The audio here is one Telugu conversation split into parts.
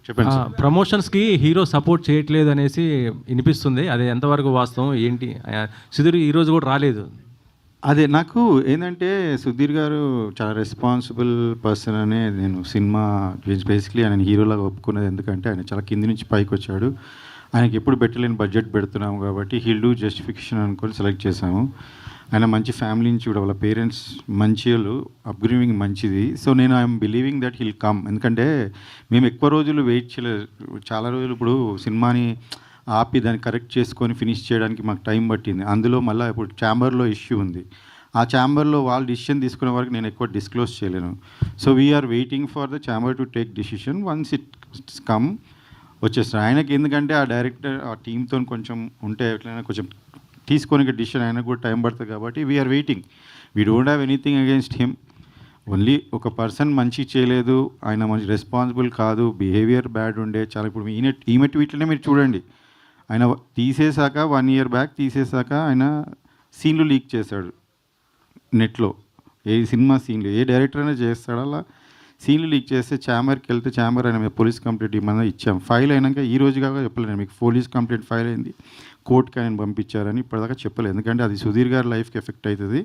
చెప్పండి సార్. ప్రమోషన్స్కి హీరో సపోర్ట్ చేయట్లేదు అనేసి వినిపిస్తుంది. అది ఎంతవరకు వాస్తవం ఏంటి? సుధీర్ ఈరోజు కూడా రాలేదు. అదే నాకు ఏంటంటే సుధీర్ గారు చాలా రెస్పాన్సిబుల్ పర్సన్ అనే నేను సినిమా బేసిక్లీ ఆయన హీరోలాగా ఒప్పుకున్నది. ఎందుకంటే ఆయన చాలా కింది నుంచి పైకి వచ్చాడు. ఆయనకి ఎప్పుడు పెట్టలేని బడ్జెట్ పెడుతున్నాము కాబట్టి హీల్ డూ జస్టిఫికేషన్ అనుకొని సెలెక్ట్ చేశాము. ఆయన మంచి ఫ్యామిలీ నుంచి కూడా వాళ్ళ పేరెంట్స్ మంచి వాళ్ళు, అప్గ్రేవింగ్ మంచిది. సో నేను I'm believing that hill come. ఎందుకంటే మేము ఎక్కువ రోజులు వెయిట్ చేయలేదు. చాలా రోజులు ఇప్పుడు సినిమాని ఆపి దాన్ని కరెక్ట్ చేసుకొని ఫినిష్ చేయడానికి మాకు టైం పట్టింది. అందులో మళ్ళీ ఇప్పుడు ఛాంబర్లో ఇష్యూ ఉంది. ఆ ఛాంబర్లో వాళ్ళు డిసిషన్ తీసుకునే వరకు నేను ఎక్కువ డిస్క్లోజ్ చేయలేను. So we're waiting for the chamber to take decision. Once it's come వచ్చేస్తారు. ఆయనకి ఎందుకంటే ఆ డైరెక్టర్ ఆ టీంతో కొంచెం ఉంటే ఎట్లయినా కొంచెం తీసుకొని డిసిషన్ ఆయనకు కూడా టైం పడుతుంది కాబట్టి we're waiting. We don't have anything against him. Only ఒక పర్సన్ మంచి చేయలేదు, ఆయన మంచి రెస్పాన్సిబుల్ కాదు, బిహేవియర్ బ్యాడ్ ఉండే చాలా. ఇప్పుడు ఈమె ట్వీట్లనే మీరు చూడండి. ఆయన తీసేశాక 1 year బ్యాక్ తీసేశాక ఆయన సీన్లు లీక్ చేశాడు నెట్లో. ఏ సినిమా సీన్లు ఏ డైరెక్టర్ అయినా చేస్తాడు అలా సీన్లు లీక్ చేస్తే ఛాంబర్కి వెళ్తే ఛాంబర్ అయినా మేము పోలీస్ కంప్లైంట్ ఇవ్వమని ఇచ్చాం. ఫైల్ అయినాక ఈ రోజు కాక చెప్పలేదు మీకు పోలీస్ కంప్లైంట్ ఫైల్ అయింది, కోర్టుకి ఆయన పంపించారని ఇప్పటిదాకా చెప్పలేదు. ఎందుకంటే అది సుధీర్ గారి లైఫ్కి ఎఫెక్ట్ అవుతుంది,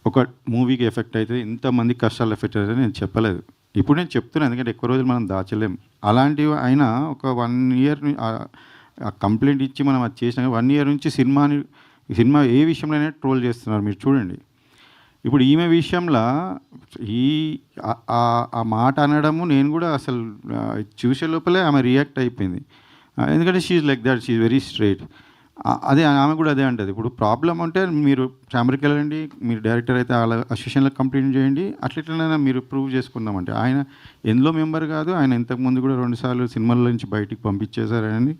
ఒక మూవీకి ఎఫెక్ట్ అవుతుంది, ఇంతమంది కష్టాలు ఎఫెక్ట్ అవుతుంది నేను చెప్పలేదు. ఇప్పుడు నేను చెప్తున్నాను ఎందుకంటే ఎక్కువ రోజులు మనం దాచలేం. అలాంటివి అయినా ఒక 1 year ఆ కంప్లైంట్ ఇచ్చి మనం అది చేసినాక 1 year నుంచి సినిమా ఏ విషయంలోనే ట్రోల్ చేస్తున్నారు మీరు చూడండి. ఇప్పుడు ఈమె విషయంలో ఆ మాట అనడము నేను కూడా అసలు చూసే లోపలే ఆమె రియాక్ట్ అయిపోయింది. ఎందుకంటే she's like that, she's very straight. అదే ఆమె కూడా అదే అంటుంది. ఇప్పుడు ప్రాబ్లం అంటే మీరు ఛాంబర్కి వెళ్ళండి, మీరు డైరెక్టర్ అయితే అలా అసోసియేషన్లో కంప్లైంట్ చేయండి, అట్లెట్లైనా మీరు ప్రూవ్ చేసుకుందామంటే ఆయన ఎందులో మెంబర్ కాదు. ఆయన ఇంతకుముందు కూడా 2 సార్లు సినిమాల నుంచి బయటికి పంపించేశారని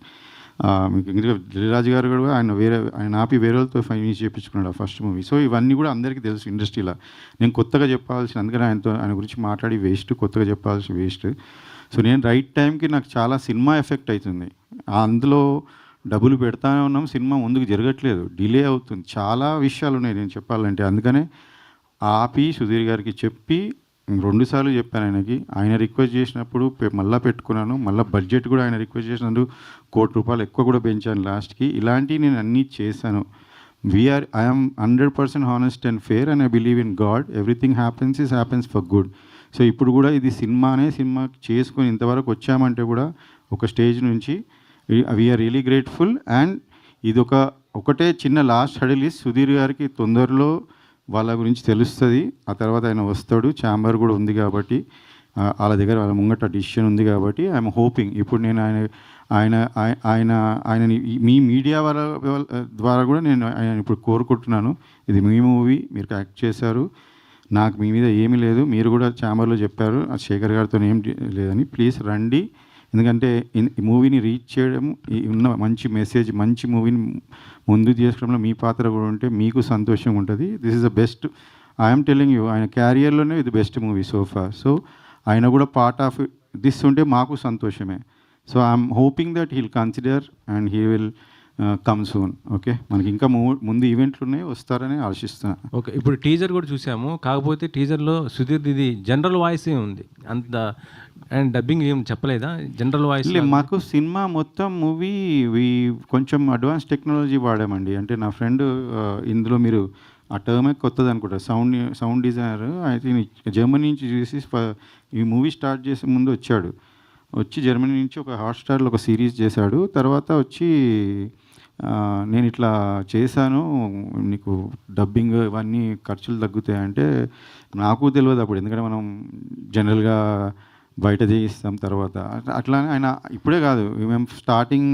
మీకు ఇంకా దిల్రాజు గారు కూడా ఆయన ఆపి వేరే వాళ్ళతో ఫైనాన్స్ చేయించుకున్నాడు ఆ ఫస్ట్ మూవీ. సో ఇవన్నీ కూడా అందరికీ తెలుసు ఇండస్ట్రీలో. నేను కొత్తగా చెప్పాల్సిన, అందుకని ఆయన గురించి మాట్లాడి వేస్ట్, కొత్తగా చెప్పాల్సిన వేస్ట్. సో నేను రైట్ టైంకి నాకు చాలా సినిమా ఎఫెక్ట్ అవుతుంది. అందులో డబ్బులు పెడతానే ఉన్నాం, సినిమా ముందుకు జరగట్లేదు, డిలే అవుతుంది, చాలా విషయాలు ఉన్నాయి నేను చెప్పాలంటే. అందుకనే ఆపి సుధీర్ గారికి చెప్పి 2 సార్లు చెప్పాను ఆయనకి. ఆయన రిక్వెస్ట్ చేసినప్పుడు మళ్ళీ పెట్టుకున్నాను, మళ్ళీ బడ్జెట్ కూడా ఆయన రిక్వెస్ట్ చేసినందుకు ₹1,00,00,000 ఎక్కువ కూడా పెంచాను లాస్ట్కి. ఇలాంటివి నేను అన్నీ చేశాను. I'm 100% honest and fair and I believe in God. Everything happens for good. So ఇప్పుడు కూడా ఇది సినిమా చేసుకొని ఇంతవరకు వచ్చామంటే కూడా ఒక స్టేజ్ నుంచి వీఆర్ రియలీ గ్రేట్ఫుల్. అండ్ ఇది ఒకటే చిన్న లాస్ట్ హడిల్ ఇస్ సుధీర్ గారికి తొందరలో వాళ్ళ గురించి తెలుస్తుంది. ఆ తర్వాత ఆయన వస్తాడు, ఛాంబర్ కూడా ఉంది కాబట్టి వాళ్ళ దగ్గర వాళ్ళ ముంగట డిసిషన్ ఉంది కాబట్టి ఐఎమ్ హోపింగ్. ఇప్పుడు నేను ఆయనని మీ మీడియా ద్వారా కూడా నేను ఆయన ఇప్పుడు కోరుకుంటున్నాను, ఇది మీ మూవీ, మీరు యాక్ట్ చేశారు, నాకు మీ మీద ఏమీ లేదు, మీరు కూడా ఛాంబర్లో చెప్పారు శేఖర్ గారితో ఏం లేదని, ప్లీజ్ రండి. ఎందుకంటే ఈ మూవీని రీచ్ చేయడం, ఉన్న మంచి మెసేజ్, మంచి మూవీని ముందు చేసుకోవడంలో మీ పాత్ర కూడా ఉంటే మీకు సంతోషంగా ఉంటుంది. This is the best, I'm telling you. ఆయన క్యారియర్లోనే ఇది బెస్ట్ మూవీ సోఫా. సో ఆయన కూడా పార్ట్ ఆఫ్ దిస్ ఉంటే మాకు సంతోషమే. So I'm hoping that heal consider and he will come soon. Okay, మనకి ఇంకా ముందు ఈవెంట్లు ఉన్నాయి, వస్తారని ఆశిస్తున్నాను. ఓకే, ఇప్పుడు టీజర్ కూడా చూసాము. కాకపోతే టీజర్లో సుధీర్ ఇది జనరల్ వాయిసే ఉంది, అంత అండ్ డబ్బింగ్ ఏం చెప్పలేదా? జనరల్ వాయిస్ మాకు సినిమా మొత్తం మూవీ కొంచెం అడ్వాన్స్ టెక్నాలజీ వాడామండి. అంటే నా ఫ్రెండ్ ఇందులో మీరు ఆ టర్మే కొత్తది అనుకుంటా, సౌండ్ డిజైనర్ అయితే జర్మనీ నుంచి చూసి ఈ మూవీ స్టార్ట్ చేసే ముందు వచ్చి జర్మనీ నుంచి ఒక హాట్స్టార్లో ఒక సిరీస్ చేశాడు. తర్వాత వచ్చి నేను ఇట్లా చేశాను, నీకు డబ్బింగ్ ఇవన్నీ ఖర్చులు తగ్గుతాయంటే నాకు తెలియదు అప్పుడు, ఎందుకంటే మనం జనరల్గా బయట చేయిస్తాం. తర్వాత అట్లానే ఆయన ఇప్పుడే కాదు, మేము స్టార్టింగ్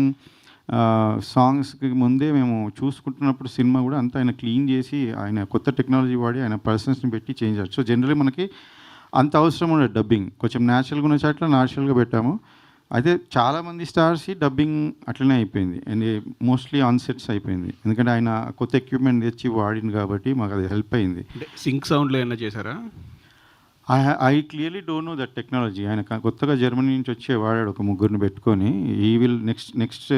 సాంగ్స్కి ముందే మేము చూసుకుంటున్నప్పుడు సినిమా కూడా అంతా ఆయన క్లీన్ చేసి ఆయన కొత్త టెక్నాలజీ వాడి ఆయన పర్సన్స్ని పెట్టి చేంజ్ చేయాలి. సో జనరల్లీ మనకి అంత అవసరం ఉండదు డబ్బింగ్, కొంచెం న్యాచురల్గా ఉన్న చాట్ల న్యాచురల్గా పెట్టాము. అయితే చాలామంది స్టార్స్ డబ్బింగ్ అట్లనే అయిపోయింది అండ్ మోస్ట్లీ ఆన్ సెట్స్ అయిపోయింది, ఎందుకంటే ఆయన కొత్త ఎక్విప్మెంట్ తెచ్చి వాడింది కాబట్టి మాకు అది హెల్ప్ అయింది. సింక్ సౌండ్లో ఏమైనా చేశారా? I clearly don't know that technology. ఆయన కొత్తగా జర్మనీ నుంచి వచ్చే వాడాడు, ఒక 3 పెట్టుకొని. ఈ విల్ నెక్స్ట్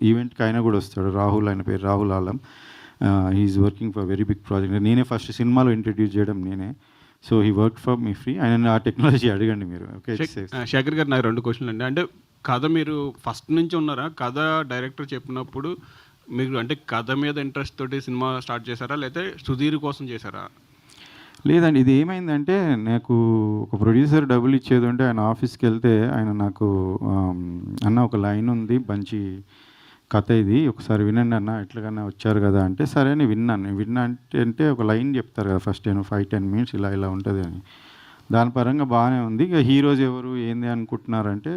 ఈవెంట్కి ఆయన కూడా వస్తాడు, రాహుల్, ఆయన పేరు Rahul Alam. He's working for very big project. నేనే ఫస్ట్ సినిమాలో ఇంట్రడ్యూస్ చేయడం నేనే. So he work for me free. ఆయన ఆ టెక్నాలజీ అడగండి మీరు. ఓకే, శేఖర్ గారు, నాకు 2 క్వశ్చన్లు అండి. అంటే కథ మీరు ఫస్ట్ నుంచి ఉన్నారా? కథ డైరెక్టర్ చెప్పినప్పుడు మీరు అంటే కథ మీద ఇంట్రెస్ట్ తోటి సినిమా స్టార్ట్ చేశారా, లేకపోతే సుధీర్ కోసం చేశారా? లేదండి, ఇది ఏమైందంటే నాకు ఒక ప్రొడ్యూసర్ డబ్బులు ఇచ్చేది ఉంటే ఆయన ఆఫీస్కి వెళ్తే ఆయన నాకు అన్న ఒక లైన్ ఉంది, మంచి కథ ఇది, ఒకసారి వినండి అన్న, ఎట్లాగన్నా వచ్చారు కదా అంటే సరే అని విన్నా అంటే ఒక లైన్ చెప్తారు కదా ఫస్ట్ 5-10 మినిట్స్ ఇలా ఇలా ఉంటుంది అని. దాని పరంగా బాగానే ఉంది. ఇక హీరోస్ ఎవరు ఏంది అనుకుంటున్నారంటే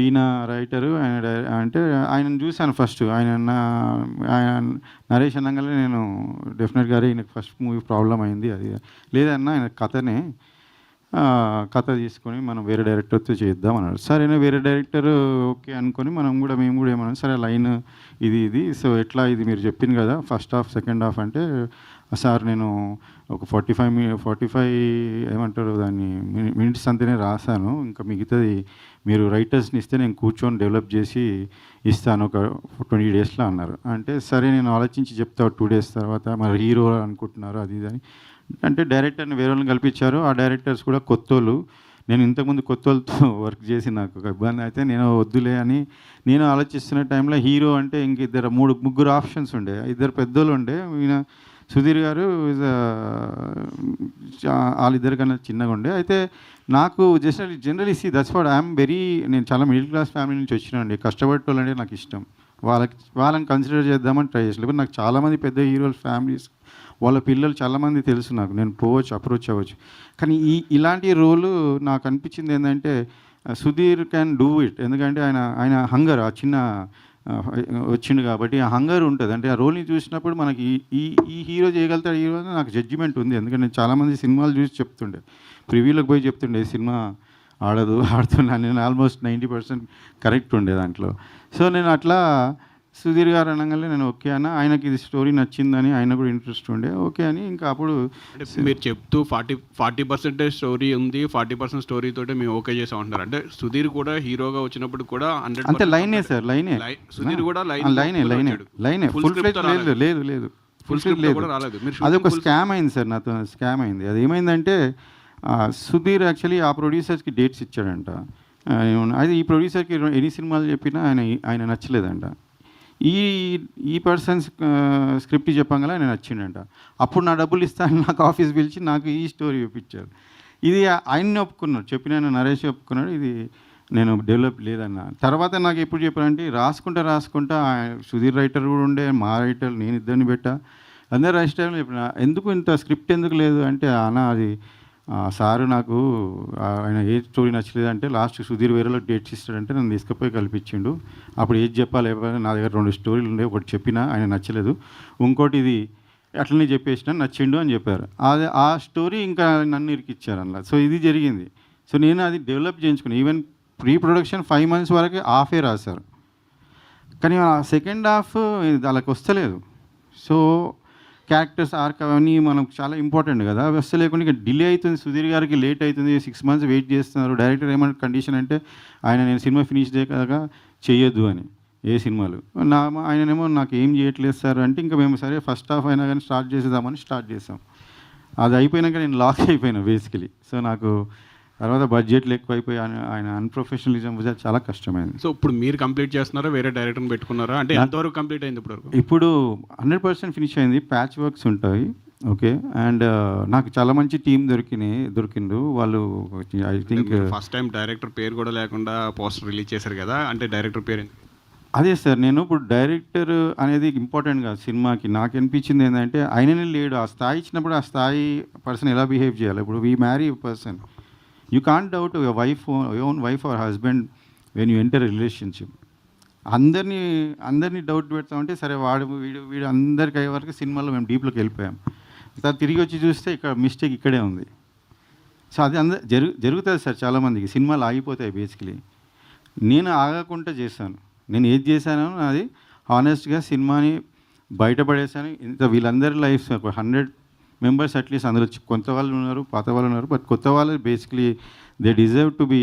ఈయన రైటరు, ఆయన అంటే ఆయనను చూశాను ఫస్ట్. ఆయన నరేష్ అనగానే నేను డెఫినెట్గా ఈయనకు ఫస్ట్ మూవీ ప్రాబ్లం అయింది అది లేదన్నా, ఆయన కథనే కథ తీసుకొని మనం వేరే డైరెక్టర్తో చేద్దాం అన్నాడు. సరేనా, వేరే డైరెక్టర్ ఓకే అనుకొని మేము కూడా ఏమన్నాం, సరే లైన్ ఇది సో ఎట్లా ఇది మీరు చెప్పింది కదా ఫస్ట్ హాఫ్ సెకండ్ హాఫ్ అంటే, సార్ నేను ఒక 45 ఏమంటారు దాన్ని మినిట్స్ అంతనే రాశాను, ఇంకా మిగతాది మీరు రైటర్స్ని ఇస్తే నేను కూర్చొని డెవలప్ చేసి ఇస్తాను ఒక 20 డేస్లో అన్నారు. అంటే సరే నేను ఆలోచించి చెప్తా 2 డేస్ తర్వాత, మరి హీరో అనుకుంటున్నారు అది ఇది అని. అంటే డైరెక్టర్ని వేరే వాళ్ళని కల్పించారు. ఆ డైరెక్టర్స్ కూడా కొత్తోళ్ళు. నేను ఇంతకుముందు కొత్తోళ్ళతో వర్క్ చేసి నాకు ఒక ఇబ్బంది అయితే నేను వద్దులే అని నేను ఆలోచిస్తున్న టైంలో హీరో అంటే ఇంక ముగ్గురు ఆప్షన్స్ ఉండే. 2 పెద్దోళ్ళు ఉండే. ఈయన సుధీర్ గారు వాళ్ళిద్దరి కన్నా చిన్నగా ఉండే. అయితే నాకు generally that's what I'm very, నేను చాలా మిడిల్ క్లాస్ ఫ్యామిలీ నుంచి వచ్చినానండి. కష్టపడేటోళ్ళంటే నాకు ఇష్టం. వాళ్ళని కన్సిడర్ చేద్దామని ట్రై చేసి, లేకపోతే నాకు చాలామంది పెద్ద హీరోల ఫ్యామిలీస్ వాళ్ళ పిల్లలు చాలామంది తెలుసు నాకు, నేను అప్రోచ్ అవ్వచ్చు. కానీ ఇలాంటి రోలు నాకు అనిపించింది ఏంటంటే సుధీర్ క్యాన్ డూ ఇట్. ఎందుకంటే ఆయన హంగర్ ఆ చిన్న వచ్చిండు కాబట్టి ఆ హంగర్ ఉంటుంది. అంటే ఆ రోల్ని చూసినప్పుడు మనకి ఈ హీరో చేయగలుగుతాడు హీరో అని నాకు జడ్జిమెంట్ ఉంది. ఎందుకంటే నేను చాలామంది సినిమాలు చూసి చెప్తుండే, ప్రివ్యూలోకి పోయి చెప్తుండే సినిమా ఆడుతున్నాను నేను ఆల్మోస్ట్ 90% కరెక్ట్ ఉండే దాంట్లో. సో నేను అట్లా సుధీర్ గారు అనగానే నేను ఓకే అన్న, ఆయనకి ఇది స్టోరీ నచ్చిందని ఆయన కూడా ఇంట్రెస్ట్ ఉండే ఓకే అని. ఇంకా అప్పుడు మీరు చెప్తూ 40% స్టోరీ ఉంది, 40% స్టోరీ తోటి మేము ఓకే చేసాం అంటున్నారు. అంటే సుధీర్ కూడా హీరోగా వచ్చినప్పుడు కూడా 100% అంతే లైనే సార్, లైనే సుధీర్ కూడా లైనే ఫుల్ ఫ్లెడ్జ్ లేదు ఫుల్ స్క్రిప్ట్ కూడా రాలేదు. అది ఒక స్కామ్ అయింది సార్, నాతో స్కామ్ అయింది. అది ఏమైందంటే సుధీర్ యాక్చువల్లీ ఆ ప్రొడ్యూసర్స్కి డేట్స్ ఇచ్చాడంట. అది ఈ ప్రొడ్యూసర్కి ఎన్ని సినిమాలు చెప్పినా ఆయన నచ్చలేదంట. ఈ పర్సన్స్ స్క్రిప్ట్ చెప్పంగా ఆయన నచ్చిండంట. అప్పుడు నా డబ్బులు ఇస్తాను నాకు ఆఫీస్ పిలిచి నాకు ఈ స్టోరీ చూపించారు. ఇది ఆయన్ని ఒప్పుకున్నాడు, చెప్పిన నరేష్ ఒప్పుకున్నాడు, ఇది నేను డెవలప్ లేదన్న. తర్వాత నాకు ఎప్పుడు చెప్పారంటే రాసుకుంటా సుధీర్ రైటర్ కూడా ఉండే, మా రైటర్ నేను ఇద్దరిని పెట్టా, అందరు రాష్ట్రాలు చెప్పిన ఎందుకు ఇంత స్క్రిప్ట్ ఎందుకు లేదు అంటే అన్న అది సారు నాకు ఆయన ఏ స్టోరీ నచ్చలేదంటే లాస్ట్ సుధీర్ వేరేలో డేట్స్ ఇస్తాడంటే నన్ను తీసుకుపోయి కల్పించిండు. అప్పుడు ఏది చెప్పాలి నా దగ్గర 2 స్టోరీలు ఉండే, ఒకటి చెప్పినా ఆయన నచ్చలేదు, ఇంకోటి ఇది అట్లనే చెప్పేసిన నచ్చిండు అని చెప్పారు. అది ఆ స్టోరీ ఇంకా నన్ను ఇరికిచ్చారు అలా. సో ఇది జరిగింది. సో నేను అది డెవలప్ చేయించుకున్నాను. ఈవెన్ ప్రీ ప్రొడక్షన్ 5 months వరకు హాఫే రాశారు, కానీ ఆ సెకండ్ హాఫ్ వాళ్ళకి వస్తలేదు. సో క్యారెక్టర్స్ ఆర్క్ అవన్నీ మనకు చాలా ఇంపార్టెంట్ కదా, అవి వస్తే లేకుండా ఇక డిలే అవుతుంది, సుధీర్ గారికి లేట్ అవుతుంది, 6 months వెయిట్ చేస్తున్నారు. డైరెక్టర్ ఏమంటే కండిషన్ అంటే నేను సినిమా ఫినిష్ చేయక చేయొద్దు అని ఏ సినిమాలు. ఆయననేమో నాకు ఏం చేయట్లేదు సార్ అంటే ఇంకా మేము సరే ఫస్ట్ హాఫ్ అయినా కానీ స్టార్ట్ చేసాం. అది అయిపోయినాక నేను లాక్ అయిపోయినా బేసికలీ. సో నాకు తర్వాత బడ్జెట్లు ఎక్కువైపోయి ఆయన అన్ప్రొఫెషనలిజం చాలా కష్టమైంది. సో ఇప్పుడు మీరు కంప్లీట్ చేస్తున్నారా, వేరే డైరెక్టర్ని పెట్టుకున్నారా? అంటే ఎంతవరకు కంప్లీట్ అయింది ఇప్పుడు 100% ఫినిష్ అయింది. ప్యాచ్ వర్క్స్ ఉంటాయి ఓకే. అండ్ నాకు చాలా మంచి టీం దొరికిండు వాళ్ళు. I think first time director పేరు కూడా లేకుండా పోస్టర్ రిలీజ్ చేశారు కదా, అంటే డైరెక్టర్ పేరు అదే సార్. నేను ఇప్పుడు డైరెక్టర్ అనేది ఇంపార్టెంట్ కాదు సినిమాకి. నాకు అనిపించింది ఏంటంటే ఆయననే లేడు. ఆ స్థాయి ఇచ్చినప్పుడు ఆ స్థాయి పర్సన్ ఎలా బిహేవ్ చేయాలి. ఇప్పుడు we marry person, you can't doubt your own wife or husband when you enter relationship. అందరినీ డౌట్ పెడతామంటే సరే వీడు అందరికి అయ్యే వరకు సినిమాలో మేము డీప్లోకి వెళ్ళిపోయాం. తర్వాత తిరిగి వచ్చి చూస్తే ఇక్కడ మిస్టేక్ ఇక్కడే ఉంది. సో అది జరుగుతుంది సార్ చాలామందికి, సినిమాలు ఆగిపోతాయి బేసికలీ. నేను ఆగకుండా చేశాను. నేను ఏది చేశానో అది హానెస్ట్గా సినిమాని బయటపడేశాను. ఇంత వీళ్ళందరి లైఫ్స్ 100 members అట్లీస్ట్ అందులో కొంత వాళ్ళు ఉన్నారు, పాత వాళ్ళు ఉన్నారు. బట్ కొత్త వాళ్ళు basically they deserve to be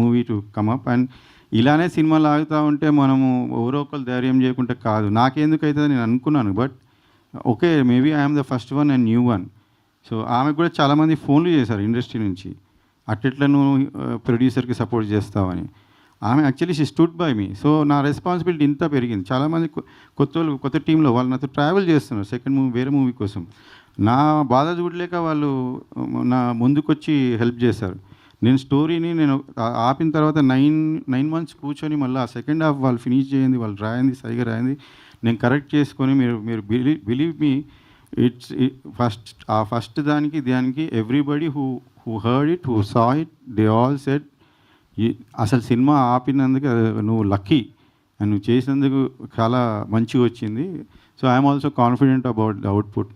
movie to come up. And ఇలానే సినిమాలు ఆగుతూ ఉంటే మనము ఎవరో ఒకరు ధైర్యం చేయకుంటే కాదు. నాకెందుకు అవుతుంది నేను అనుకున్నాను, but okay maybe I'm the first one and new one. So ఆమెకు కూడా చాలామంది ఫోన్లు చేశారు ఇండస్ట్రీ నుంచి, అట్లెట్లా నువ్వు ప్రొడ్యూసర్కి సపోర్ట్ చేస్తావని. ఆమె actually she stood by me. So నా రెస్పాన్సిబిలిటీ ఇంత పెరిగింది. చాలామంది కొత్త టీంలో వాళ్ళు నాతో ట్రావెల్ చేస్తున్నారు సెకండ్ మూవీ, వేరే మూవీ కోసం. నా బాధ చూడలేక వాళ్ళు నా ముందుకొచ్చి హెల్ప్ చేశారు. నేను స్టోరీని ఆపిన తర్వాత 9 months కూర్చొని మళ్ళీ ఆ సెకండ్ హాఫ్ వాళ్ళు ఫినిష్ చేయండి, వాళ్ళు రాయింది సరిగా రాయింది, నేను కరెక్ట్ చేసుకొని మీరు బిలీవ్ మీ, ఫస్ట్ దానికి everybody who heard it, who saw it, they all said అసలు సినిమా ఆపినందుకు నువ్వు లక్కీ అండ్ నువ్వు చేసినందుకు చాలా మంచిగా వచ్చింది. So I'm also confident about the output.